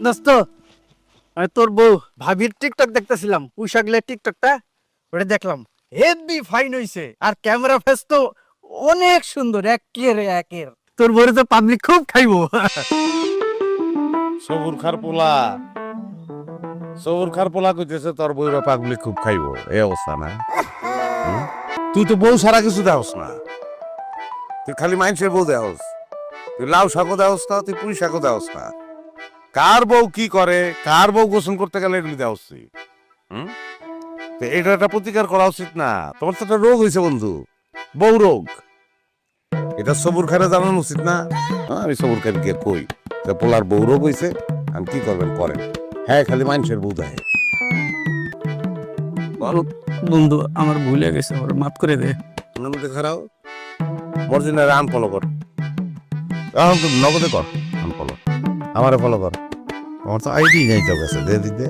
দোস্ত আমি তোর বউ ভাবির টিকটক দেখতেছিলাম পুষাগলের টিকটকটা ওটা দেখলাম হেভি ফাইন হইছে আর ক্যামেরা ফেস তো অনেক সুন্দর একের তোর বউরে তো পাবলিক খুব খাইবো সবুর খার পোলা সবুর খার পোলা কইতেছে তোর বউরা পাগলি খুব খাইবো এই অবস্থা না হুম? তুই তো বউ সারা কিছু দেওস না তুই খালি মানুষের বউ দেওস তুই লাউ শাকও দেওস না তুই পুঁই শাকও দেওস না কার বউ কি করে কার বউ গোসল করতে গেলে এগুলি দেওস তুই হুম তো এটা একটা প্রতিকার করা উচিত না তোমার তো একটা রোগ হয়েছে বন্ধু বউ রোগ এটা সবুর খারে জানানো উচিত না আমি সবুর খারকে কই তা পোলার বউ রোগ হয়েছে আমি কি করবেন করেন হ্যাঁ খালি মানুষের বউ দেয় বন্ধু আমার ভুলে গেছে ওর মাফ করে দে নগদে খারাও মর্জিনারে আনফলো কর এখন তো নগদে কর আনফলো আমারে ফলো কর আমার তো আইডি নেই তো কাছে দে দিতে